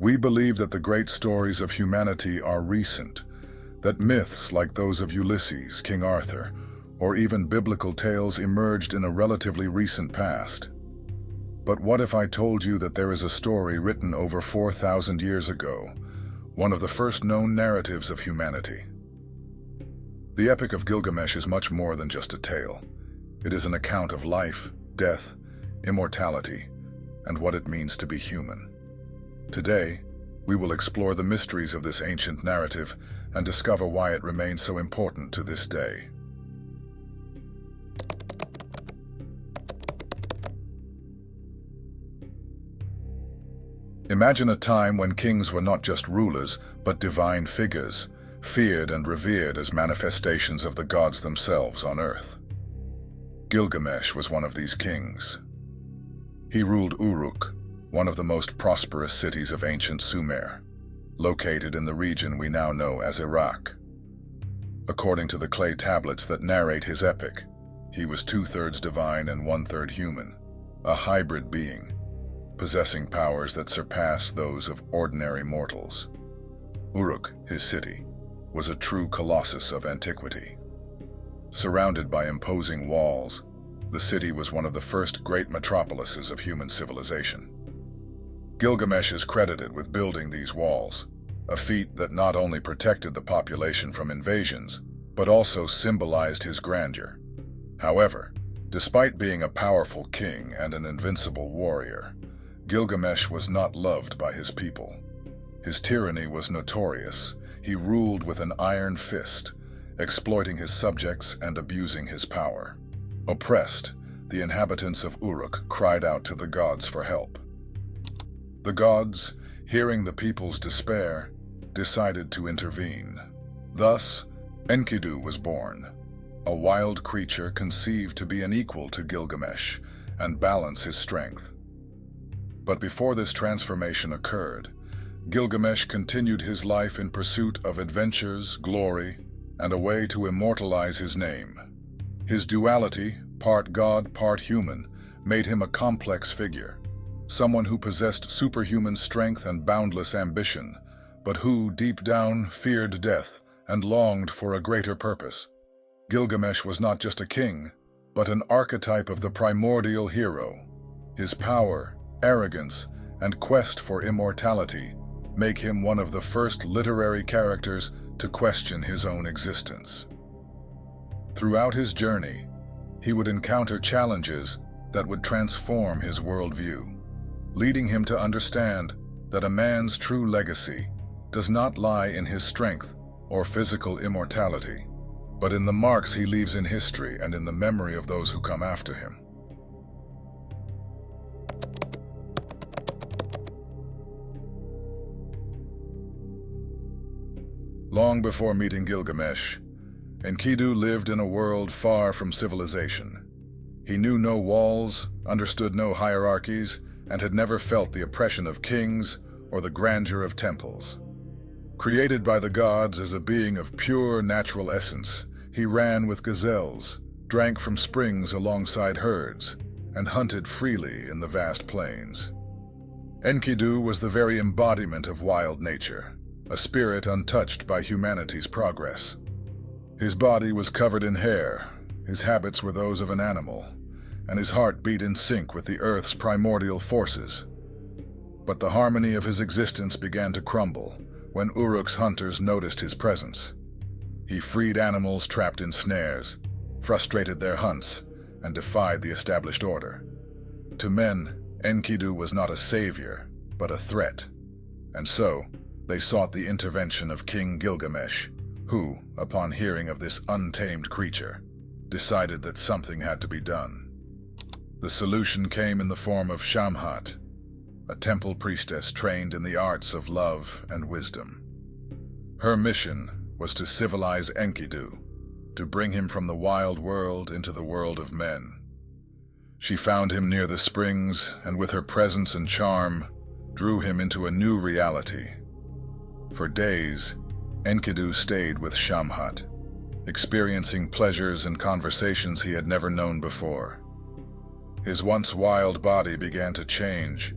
We believe that the great stories of humanity are recent, that myths like those of Ulysses, King Arthur, or even biblical tales emerged in a relatively recent past. But what if I told you that there is a story written over 4,000 years ago, one of the first known narratives of humanity? The Epic of Gilgamesh is much more than just a tale. It is an account of life, death, immortality, and what it means to be human. Today, we will explore the mysteries of this ancient narrative and discover why it remains so important to this day. Imagine a time when kings were not just rulers, but divine figures, feared and revered as manifestations of the gods themselves on earth. Gilgamesh was one of these kings. He ruled Uruk, one of the most prosperous cities of ancient Sumer, located in the region we now know as Iraq. According to the clay tablets that narrate his epic, he was 2/3 divine and 1/3 human, a hybrid being, possessing powers that surpassed those of ordinary mortals. Uruk, his city, was a true colossus of antiquity. Surrounded by imposing walls, the city was one of the first great metropolises of human civilization. Gilgamesh is credited with building these walls, a feat that not only protected the population from invasions, but also symbolized his grandeur. However, despite being a powerful king and an invincible warrior, Gilgamesh was not loved by his people. His tyranny was notorious. He ruled with an iron fist, exploiting his subjects and abusing his power. Oppressed, the inhabitants of Uruk cried out to the gods for help. The gods, hearing the people's despair, decided to intervene. Thus, Enkidu was born, a wild creature conceived to be an equal to Gilgamesh and balance his strength. But before this transformation occurred, Gilgamesh continued his life in pursuit of adventures, glory, and a way to immortalize his name. His duality, part god, part human, made him a complex figure, someone who possessed superhuman strength and boundless ambition, but who, deep down, feared death and longed for a greater purpose. Gilgamesh was not just a king, but an archetype of the primordial hero. His power, arrogance, and quest for immortality make him one of the first literary characters to question his own existence. Throughout his journey, he would encounter challenges that would transform his worldview, leading him to understand that a man's true legacy does not lie in his strength or physical immortality, but in the marks he leaves in history and in the memory of those who come after him. Long before meeting Gilgamesh, Enkidu lived in a world far from civilization. He knew no walls, understood no hierarchies, and had never felt the oppression of kings or the grandeur of temples. Created by the gods as a being of pure natural essence, he ran with gazelles, drank from springs alongside herds, and hunted freely in the vast plains. Enkidu was the very embodiment of wild nature, a spirit untouched by humanity's progress. His body was covered in hair, his habits were those of an animal, and his heart beat in sync with the earth's primordial forces. But the harmony of his existence began to crumble when Uruk's hunters noticed his presence. He freed animals trapped in snares, frustrated their hunts, and defied the established order. To men, Enkidu was not a savior, but a threat, and so they sought the intervention of King Gilgamesh, who, upon hearing of this untamed creature, decided that something had to be done. The solution came in the form of Shamhat, a temple priestess trained in the arts of love and wisdom. Her mission was to civilize Enkidu, to bring him from the wild world into the world of men. She found him near the springs, and with her presence and charm, drew him into a new reality. For days, Enkidu stayed with Shamhat, experiencing pleasures and conversations he had never known before. His once wild body began to change,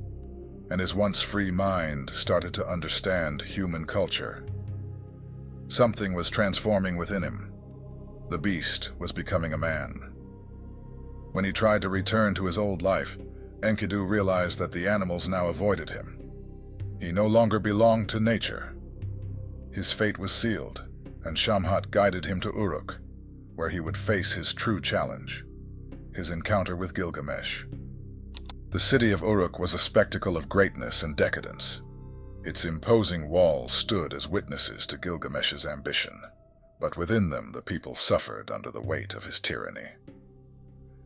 and his once free mind started to understand human culture. Something was transforming within him. The beast was becoming a man. When he tried to return to his old life, Enkidu realized that the animals now avoided him. He no longer belonged to nature. His fate was sealed, and Shamhat guided him to Uruk, where he would face his true challenge, his encounter with Gilgamesh. The city of Uruk was a spectacle of greatness and decadence. Its imposing walls stood as witnesses to Gilgamesh's ambition, but within them the people suffered under the weight of his tyranny.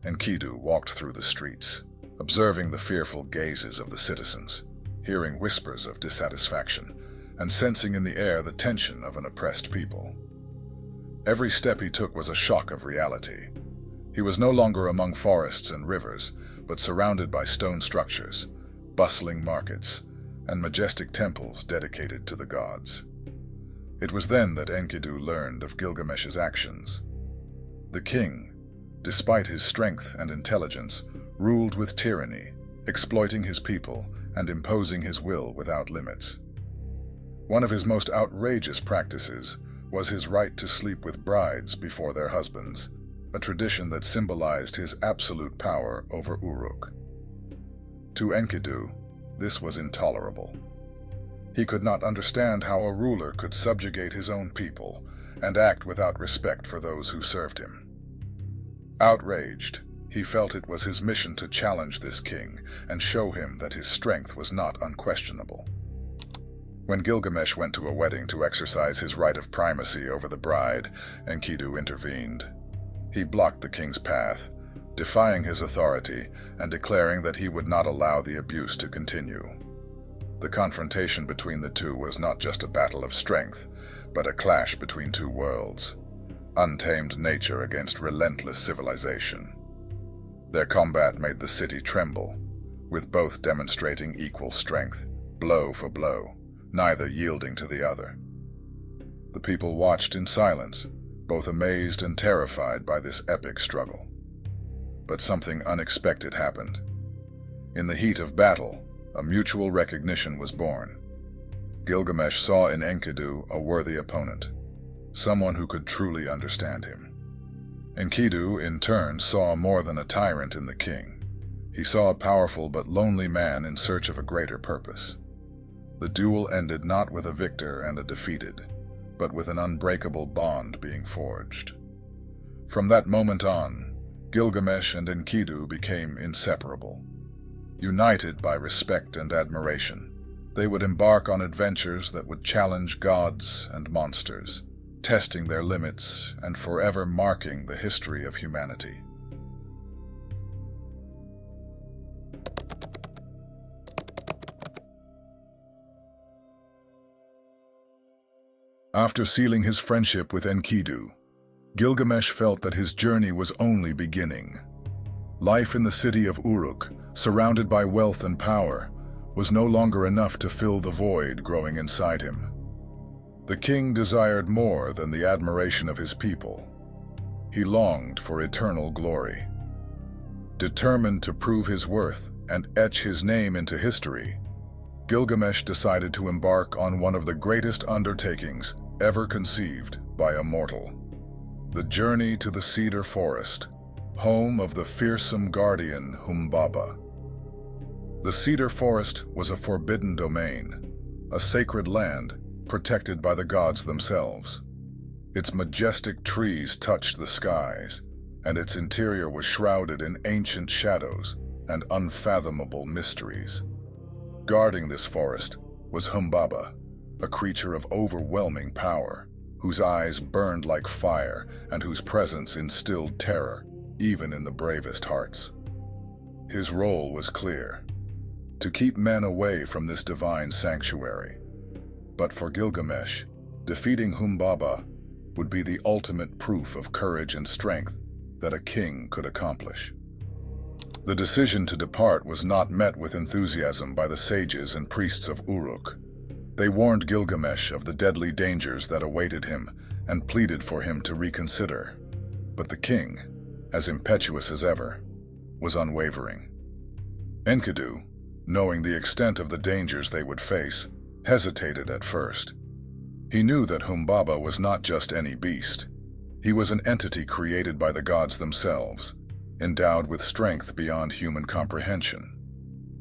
Enkidu walked through the streets, observing the fearful gazes of the citizens, hearing whispers of dissatisfaction, and sensing in the air the tension of an oppressed people. Every step he took was a shock of reality. He was no longer among forests and rivers, but surrounded by stone structures, bustling markets, and majestic temples dedicated to the gods. It was then that Enkidu learned of Gilgamesh's actions. The king, despite his strength and intelligence, ruled with tyranny, exploiting his people and imposing his will without limits. One of his most outrageous practices was his right to sleep with brides before their husbands, a tradition that symbolized his absolute power over Uruk. To Enkidu, this was intolerable. He could not understand how a ruler could subjugate his own people and act without respect for those who served him. Outraged, he felt it was his mission to challenge this king and show him that his strength was not unquestionable. When Gilgamesh went to a wedding to exercise his right of primacy over the bride, Enkidu intervened. He blocked the king's path, defying his authority and declaring that he would not allow the abuse to continue. The confrontation between the two was not just a battle of strength, but a clash between two worlds, untamed nature against relentless civilization. Their combat made the city tremble, with both demonstrating equal strength, blow for blow, neither yielding to the other. The people watched in silence, both amazed and terrified by this epic struggle. But something unexpected happened. In the heat of battle, a mutual recognition was born. Gilgamesh saw in Enkidu a worthy opponent, someone who could truly understand him. Enkidu, in turn, saw more than a tyrant in the king. He saw a powerful but lonely man in search of a greater purpose. The duel ended not with a victor and a defeated, but with an unbreakable bond being forged. From that moment on, Gilgamesh and Enkidu became inseparable. United by respect and admiration, they would embark on adventures that would challenge gods and monsters, testing their limits and forever marking the history of humanity. After sealing his friendship with Enkidu, Gilgamesh felt that his journey was only beginning. Life in the city of Uruk, surrounded by wealth and power, was no longer enough to fill the void growing inside him. The king desired more than the admiration of his people. He longed for eternal glory. Determined to prove his worth and etch his name into history, Gilgamesh decided to embark on one of the greatest undertakings ever conceived by a mortal. The journey to the Cedar forest, home of the fearsome guardian Humbaba. The Cedar forest was a forbidden domain, a sacred land protected by the gods themselves. Its majestic trees touched the skies, and its interior was shrouded in ancient shadows and unfathomable mysteries. Guarding this forest was Humbaba, a creature of overwhelming power, whose eyes burned like fire and whose presence instilled terror even in the bravest hearts. His role was clear: to keep men away from this divine sanctuary. But for Gilgamesh, defeating Humbaba would be the ultimate proof of courage and strength that a king could accomplish. The decision to depart was not met with enthusiasm by the sages and priests of Uruk. They warned Gilgamesh of the deadly dangers that awaited him and pleaded for him to reconsider. But the king, as impetuous as ever, was unwavering. Enkidu, knowing the extent of the dangers they would face, hesitated at first. He knew that Humbaba was not just any beast. He was an entity created by the gods themselves, endowed with strength beyond human comprehension.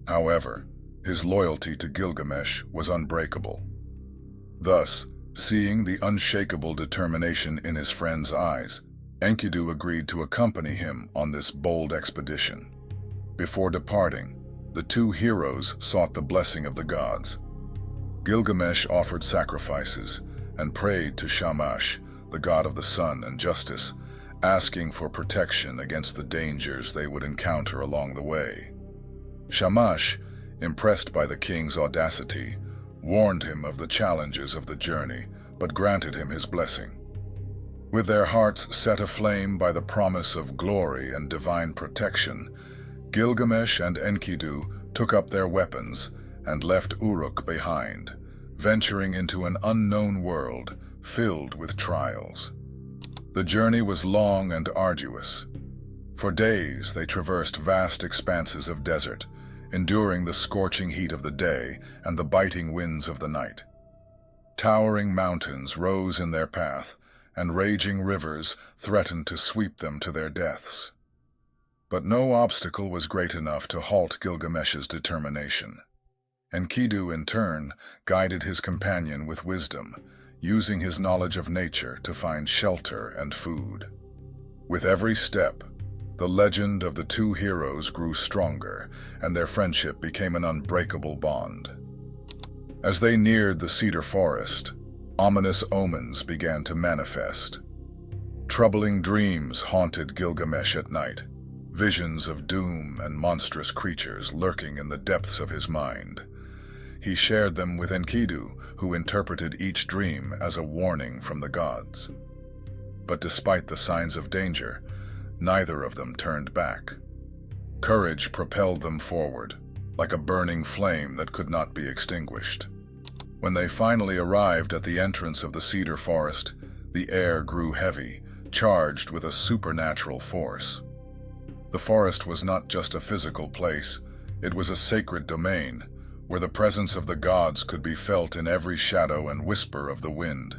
However, his loyalty to Gilgamesh was unbreakable. Thus, seeing the unshakable determination in his friend's eyes, Enkidu agreed to accompany him on this bold expedition. Before departing, the two heroes sought the blessing of the gods. Gilgamesh offered sacrifices and prayed to Shamash, the god of the sun and justice, asking for protection against the dangers they would encounter along the way. Shamash, impressed by the king's audacity, warned him of the challenges of the journey, but granted him his blessing. With their hearts set aflame by the promise of glory and divine protection, Gilgamesh and Enkidu took up their weapons and left Uruk behind, venturing into an unknown world filled with trials. The journey was long and arduous. For days they traversed vast expanses of desert, enduring the scorching heat of the day and the biting winds of the night. Towering mountains rose in their path, and raging rivers threatened to sweep them to their deaths. But no obstacle was great enough to halt Gilgamesh's determination. Enkidu, in turn, guided his companion with wisdom, using his knowledge of nature to find shelter and food. With every step, the legend of the two heroes grew stronger, and their friendship became an unbreakable bond. As they neared the cedar forest, ominous omens began to manifest. Troubling dreams haunted Gilgamesh at night, visions of doom and monstrous creatures lurking in the depths of his mind. He shared them with Enkidu, who interpreted each dream as a warning from the gods. But despite the signs of danger, neither of them turned back. Courage propelled them forward, like a burning flame that could not be extinguished. When they finally arrived at the entrance of the cedar forest, the air grew heavy, charged with a supernatural force. The forest was not just a physical place, it was a sacred domain, where the presence of the gods could be felt in every shadow and whisper of the wind.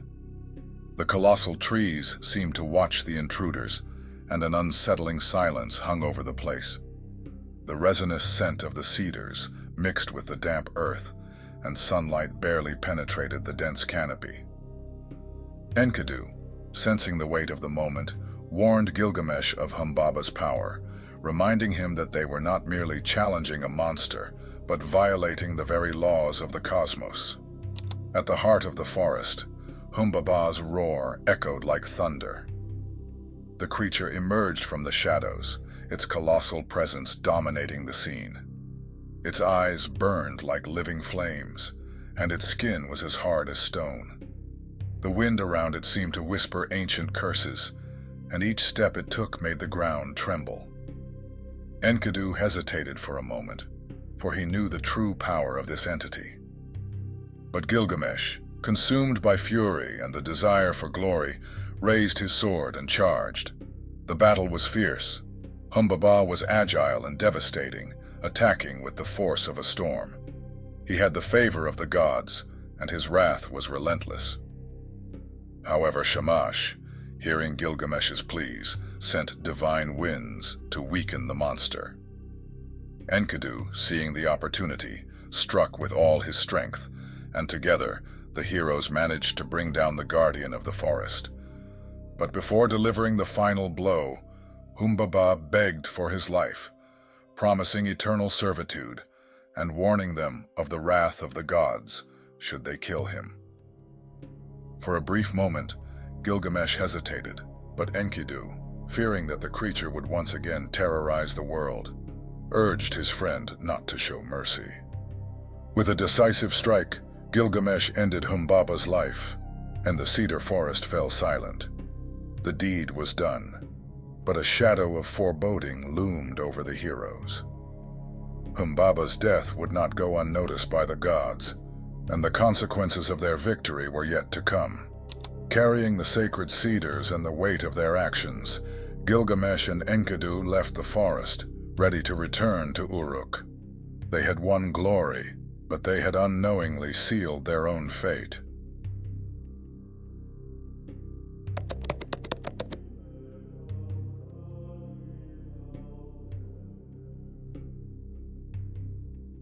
The colossal trees seemed to watch the intruders, and an unsettling silence hung over the place. The resinous scent of the cedars mixed with the damp earth, and sunlight barely penetrated the dense canopy. Enkidu, sensing the weight of the moment, warned Gilgamesh of Humbaba's power, reminding him that they were not merely challenging a monster, but violating the very laws of the cosmos. At the heart of the forest, Humbaba's roar echoed like thunder. The creature emerged from the shadows, its colossal presence dominating the scene. Its eyes burned like living flames, and its skin was as hard as stone. The wind around it seemed to whisper ancient curses, and each step it took made the ground tremble. Enkidu hesitated for a moment, for he knew the true power of this entity. But Gilgamesh, consumed by fury and the desire for glory, raised his sword and charged. The battle was fierce. Humbaba was agile and devastating, attacking with the force of a storm. He had the favor of the gods, and his wrath was relentless. However, Shamash, hearing Gilgamesh's pleas, sent divine winds to weaken the monster. Enkidu, seeing the opportunity, struck with all his strength, and together the heroes managed to bring down the guardian of the forest. But before delivering the final blow, Humbaba begged for his life, promising eternal servitude and warning them of the wrath of the gods should they kill him. For a brief moment, Gilgamesh hesitated, but Enkidu, fearing that the creature would once again terrorize the world, urged his friend not to show mercy. With a decisive strike, Gilgamesh ended Humbaba's life, and the cedar forest fell silent. The deed was done, but a shadow of foreboding loomed over the heroes. Humbaba's death would not go unnoticed by the gods, and the consequences of their victory were yet to come. Carrying the sacred cedars and the weight of their actions, Gilgamesh and Enkidu left the forest, ready to return to Uruk. They had won glory, but they had unknowingly sealed their own fate.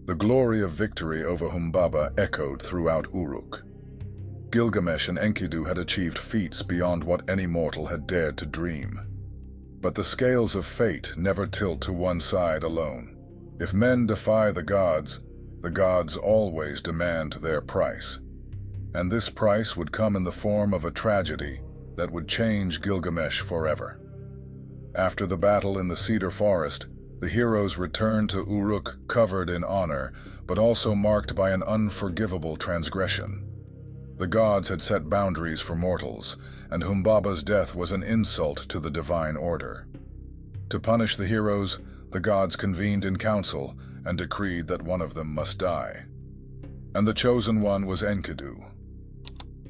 The glory of victory over Humbaba echoed throughout Uruk. Gilgamesh and Enkidu had achieved feats beyond what any mortal had dared to dream. But the scales of fate never tilt to one side alone. If men defy the gods always demand their price. And this price would come in the form of a tragedy that would change Gilgamesh forever. After the battle in the Cedar forest, the heroes returned to Uruk covered in honor, but also marked by an unforgivable transgression. The gods had set boundaries for mortals, and Humbaba's death was an insult to the divine order. To punish the heroes, the gods convened in council and decreed that one of them must die. And the chosen one was Enkidu.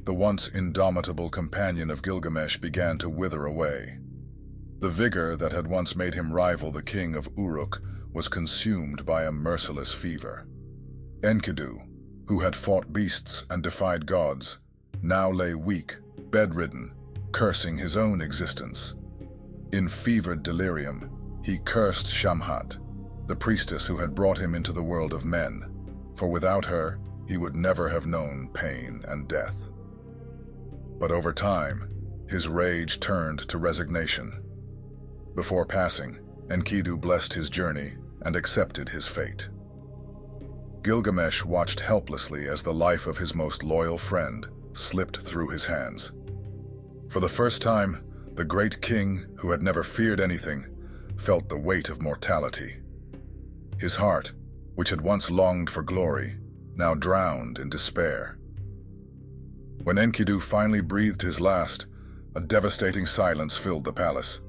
The once indomitable companion of Gilgamesh began to wither away. The vigor that had once made him rival the king of Uruk was consumed by a merciless fever. Enkidu, who had fought beasts and defied gods, now lay weak, bedridden, cursing his own existence. In fevered delirium, he cursed Shamhat, the priestess who had brought him into the world of men, for without her, he would never have known pain and death. But over time, his rage turned to resignation. Before passing, Enkidu blessed his journey and accepted his fate. Gilgamesh watched helplessly as the life of his most loyal friend slipped through his hands. For the first time, the great king, who had never feared anything, felt the weight of mortality. His heart, which had once longed for glory, now drowned in despair. When Enkidu finally breathed his last, a devastating silence filled the palace.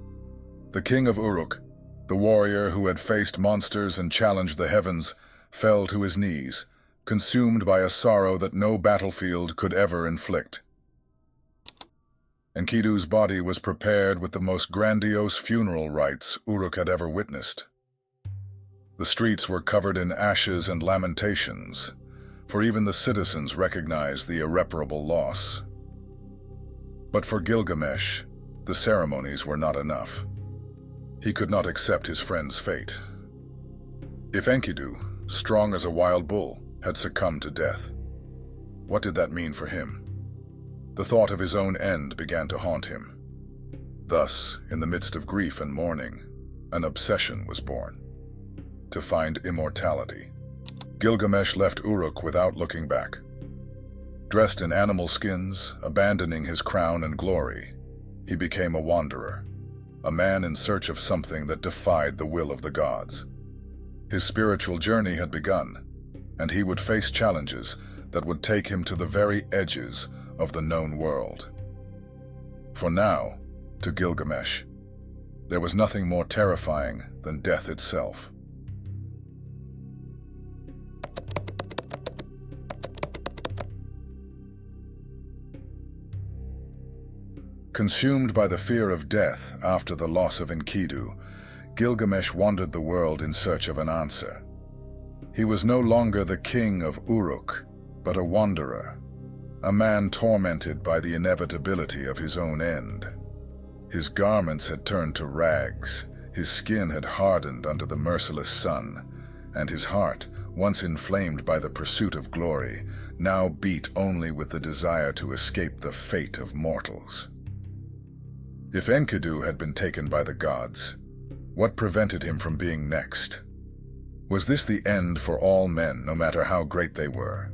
The king of Uruk, the warrior who had faced monsters and challenged the heavens, fell to his knees, consumed by a sorrow that no battlefield could ever inflict. Enkidu's body was prepared with the most grandiose funeral rites Uruk had ever witnessed. The streets were covered in ashes and lamentations, for even the citizens recognized the irreparable loss. But for Gilgamesh, the ceremonies were not enough. He could not accept his friend's fate. If Enkidu, strong as a wild bull, had succumbed to death, what did that mean for him? The thought of his own end began to haunt him. Thus, in the midst of grief and mourning, an obsession was born: to find immortality. Gilgamesh left Uruk without looking back. Dressed in animal skins, abandoning his crown and glory, he became a wanderer, a man in search of something that defied the will of the gods. His spiritual journey had begun, and he would face challenges that would take him to the very edges of the known world. For now, to Gilgamesh, there was nothing more terrifying than death itself. Consumed by the fear of death after the loss of Enkidu, Gilgamesh wandered the world in search of an answer. He was no longer the king of Uruk, but a wanderer, a man tormented by the inevitability of his own end. His garments had turned to rags, his skin had hardened under the merciless sun, and his heart, once inflamed by the pursuit of glory, now beat only with the desire to escape the fate of mortals. If Enkidu had been taken by the gods, what prevented him from being next? Was this the end for all men, no matter how great they were?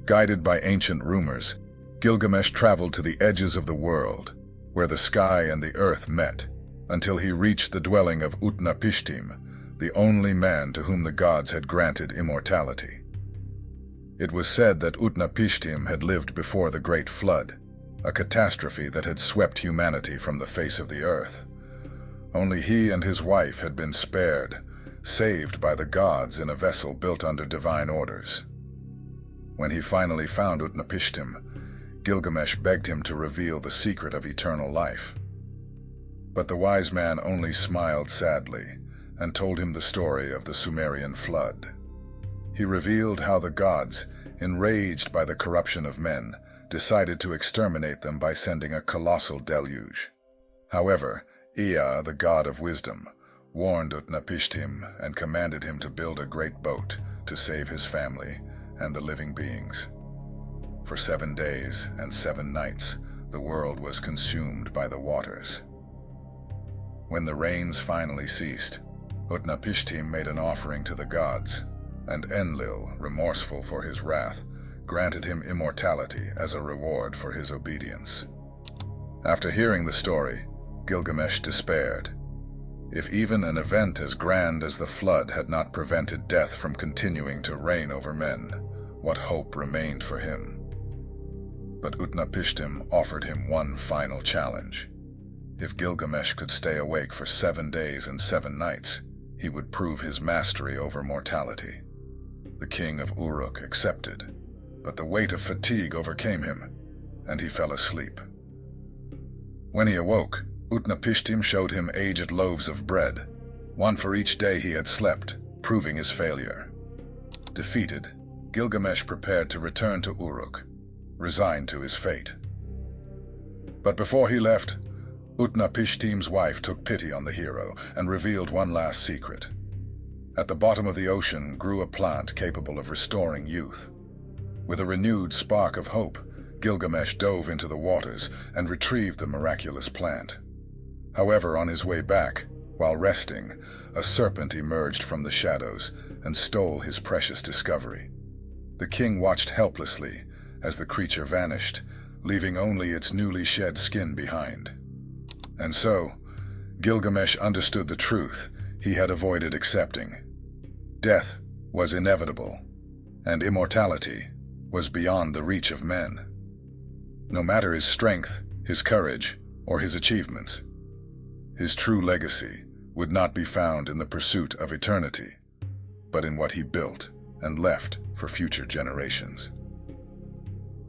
Guided by ancient rumors, Gilgamesh traveled to the edges of the world, where the sky and the earth met, until he reached the dwelling of Utnapishtim, the only man to whom the gods had granted immortality. It was said that Utnapishtim had lived before the Great Flood, a catastrophe that had swept humanity from the face of the earth. Only he and his wife had been spared, saved by the gods in a vessel built under divine orders. When he finally found Utnapishtim, Gilgamesh begged him to reveal the secret of eternal life. But the wise man only smiled sadly and told him the story of the Sumerian flood. he revealed how the gods, enraged by the corruption of men, decided to exterminate them by sending a colossal deluge. However, Ea, the god of wisdom, warned Utnapishtim and commanded him to build a great boat to save his family and the living beings. For 7 days and 7 nights, the world was consumed by the waters. When the rains finally ceased, Utnapishtim made an offering to the gods, and Enlil, remorseful for his wrath, granted him immortality as a reward for his obedience. After hearing the story, Gilgamesh despaired. If even an event as grand as the flood had not prevented death from continuing to reign over men, what hope remained for him? But Utnapishtim offered him one final challenge. If Gilgamesh could stay awake for 7 days and 7 nights, he would prove his mastery over mortality. The king of Uruk accepted, but the weight of fatigue overcame him, and he fell asleep. When he awoke, Utnapishtim showed him aged loaves of bread, one for each day he had slept, proving his failure. Defeated, Gilgamesh prepared to return to Uruk, resigned to his fate. But before he left, Utnapishtim's wife took pity on the hero and revealed one last secret. At the bottom of the ocean grew a plant capable of restoring youth. With a renewed spark of hope, Gilgamesh dove into the waters and retrieved the miraculous plant. However, on his way back, while resting, a serpent emerged from the shadows and stole his precious discovery. The king watched helplessly as the creature vanished, leaving only its newly shed skin behind. And so, Gilgamesh understood the truth he had avoided accepting. Death was inevitable, and immortality was beyond the reach of men. No matter his strength, his courage, or his achievements, his true legacy would not be found in the pursuit of eternity, but in what he built and left for future generations.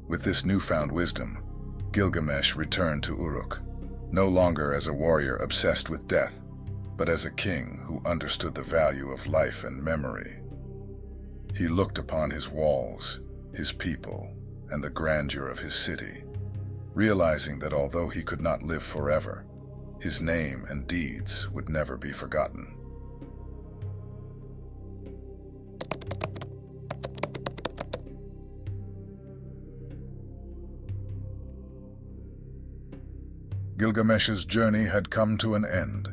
With this newfound wisdom, Gilgamesh returned to Uruk, no longer as a warrior obsessed with death, but as a king who understood the value of life and memory. He looked upon his walls, his people, and the grandeur of his city, realizing that although he could not live forever, his name and deeds would never be forgotten. Gilgamesh's journey had come to an end.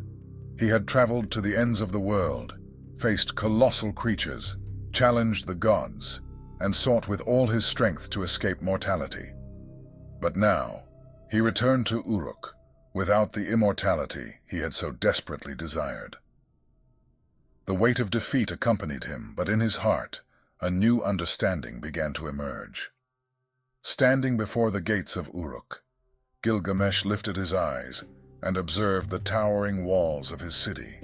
He had traveled to the ends of the world, faced colossal creatures, challenged the gods, and sought with all his strength to escape mortality. But now, he returned to Uruk, without the immortality he had so desperately desired. The weight of defeat accompanied him, but in his heart, a new understanding began to emerge. Standing before the gates of Uruk, Gilgamesh lifted his eyes and observed the towering walls of his city.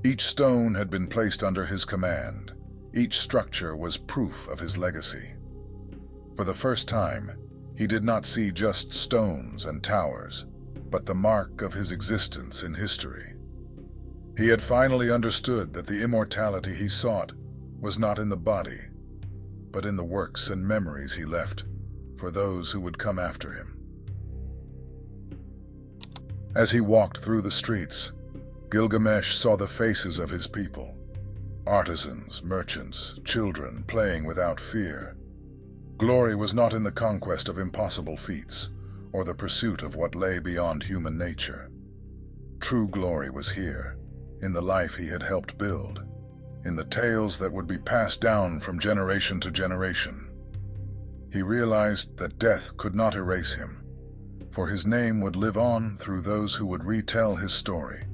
Each stone had been placed under his command. Each structure was proof of his legacy. For the first time, he did not see just stones and towers, but the mark of his existence in history. He had finally understood that the immortality he sought was not in the body, but in the works and memories he left for those who would come after him. As he walked through the streets, Gilgamesh saw the faces of his people, artisans, merchants, children playing without fear. Glory was not in the conquest of impossible feats, or the pursuit of what lay beyond human nature. True glory was here, in the life he had helped build, in the tales that would be passed down from generation to generation. He realized that death could not erase him, for his name would live on through those who would retell his story.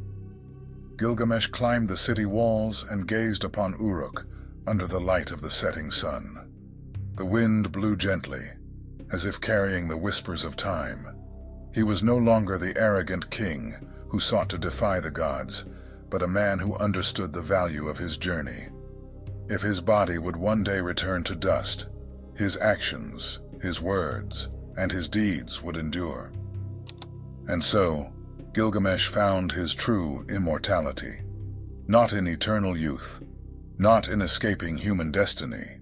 Gilgamesh climbed the city walls and gazed upon Uruk under the light of the setting sun. The wind blew gently, as if carrying the whispers of time. He was no longer the arrogant king who sought to defy the gods, but a man who understood the value of his journey. If his body would one day return to dust, his actions, his words, and his deeds would endure. And so, Gilgamesh found his true immortality, not in eternal youth, not in escaping human destiny,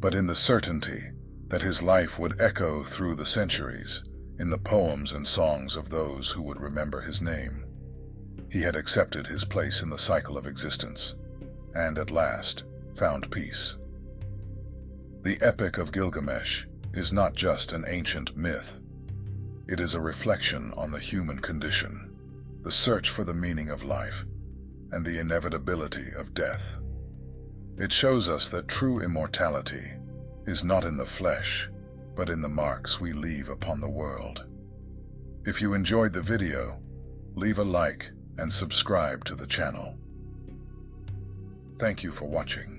but in the certainty that his life would echo through the centuries in the poems and songs of those who would remember his name. He had accepted his place in the cycle of existence, and at last found peace. The Epic of Gilgamesh is not just an ancient myth. It is a reflection on the human condition, the search for the meaning of life, and the inevitability of death. It shows us that true immortality is not in the flesh, but in the marks we leave upon the world. If you enjoyed the video, leave a like and subscribe to the channel. Thank you for watching.